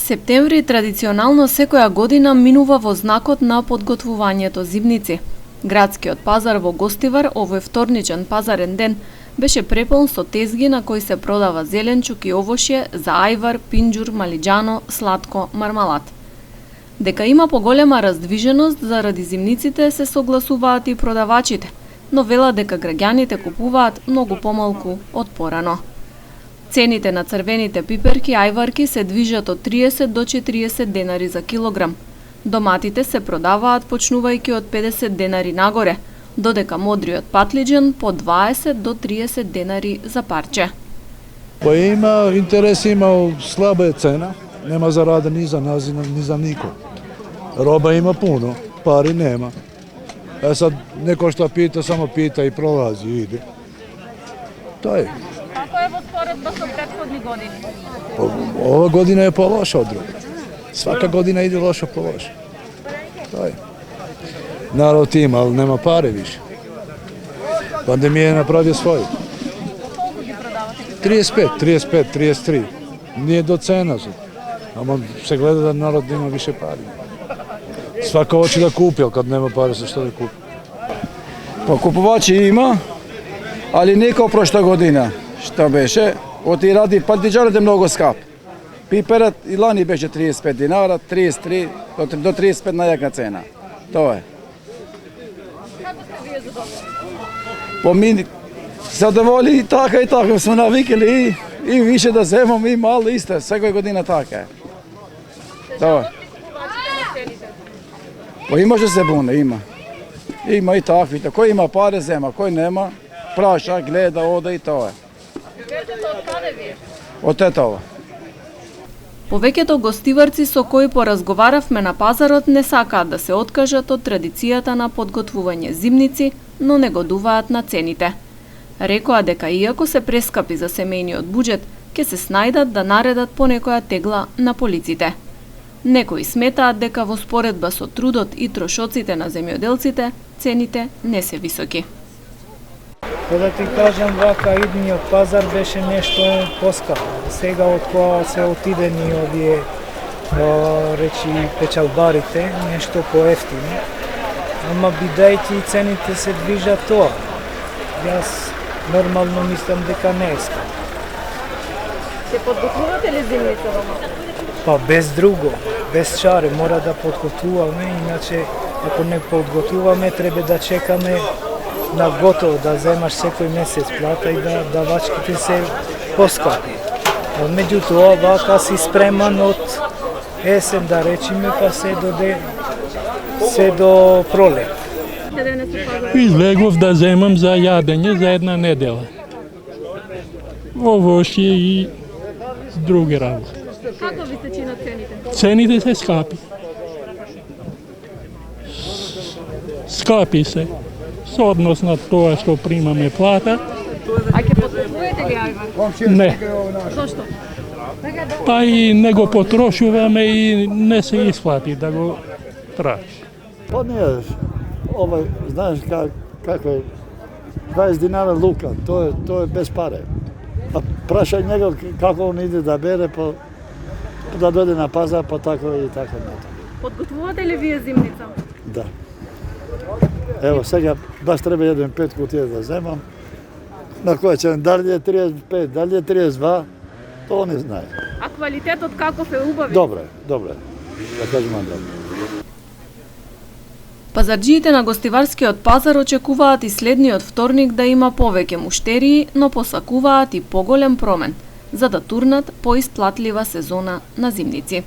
Септември традиционално секоја година минува во знакот на подготвувањето зимници. Градскиот пазар во Гостивар овој вторничен пазарен ден беше препон со тезги на кои се продава зеленчук и овошје за ајвар, пинџур, малиџано, сладко, мармалад. Дека има поголема раздвиженост заради зимниците се согласуваат и продавачите, но велат дека граѓаните купуваат многу помалку од порано. Цените на црвените пиперки ајварки се движат од 30 до 40 денари за килограм. Доматите се продаваат почнувајќи од 50 денари нагоре, додека модриот патлиџен по 20 до 30 денари за парче. Па има интерес, има слаба е цена, нема зарада ни за нас, ни за никој. Роба има пуно, пари нема. Сад некој што пита, само пита и пролази и иде. Тоа е. Како е во споредба со претходни години? Ова година е полоша од друга. Свака година иде лошо по лошо. Тоа е. Народ има, ал нема пари више. Пандемија направи свој. Колку ги продавате? 35, 33. Nije до цена. Ама се гледа да народ да има више пари. Свака hoće да купи, ал кад нема пари за што да купи. Па купувачи има, али не како прошла година, што беше. Оти ради патлиџанот е многу скап. Пиперот и лани беше 35 динара, 33 до 35 најака цена. Тоа е. Како сте вие задоволни? По ми задоволи и така сме навикали и више да земам и мало исто, секоја година така е. Тоа е. Па имаше се буне, има. Има и таквите. Кој има пари зема, кој нема, праша, гледа, ода и тоа е. Кажете од каде вие? Од Тетово. Повеќето гостиварци со кои поразговаравме на пазарот не сакаат да се откажат од традицијата на подготвување зимници, но негодуваат на цените. Рекоа дека иако се прескапи за семејниот буџет, ќе се снајдат да наредат по некоја тегла на полиците. Некои сметаат дека во споредба со трудот и трошоците на земјоделците, цените не се високи. Да ти кажам, вака идниот пазар беше нешто поскапо. Сега од кога се отидени овие речи печалбарите, нешто поевтино. Ама бидејќи цените се движат тоа. Јас нормално мислам дека не е скапо. Се подготвувате ли зимница дома? Па без друго, без шаре мора да подготвуваме, иначе ако не подготвуваме треба да чекаме на готово да земаш секој месец плата и да давачките се поскапи. Меѓутоа, вака си спреман од есен, да речеме, па се до пролет. Излегов да земам за јадење за една недела. Овошје и други работи. Како ви се чинат цените? Цените се скапи. Скапи се. Со однос на тоа што примаме плата. А ќе подготвувате ли ајвар? Не. Зошто? Па и не го потрошуваме и не се исплати да го трафиш. Па не, овој, знаеш какво е, 20 динара лука, тоа е без паре. А прашај него како он иде да бере, па да дојде на пазар, па тако и така. Подготвувате ли вие зимница? Да. Ево, сега баш треба еден 5 кутија да земам. На кој ќе, дали е 35, дали е 32, тоа не знае. А квалитетот каков е, убав? Добре, да кажем добре. Пазарџиите на гостиварскиот пазар очекуваат и следниот вторник да има повеќе муштерии, но посакуваат и поголем промен, за да турнат поисплатлива сезона на зимници.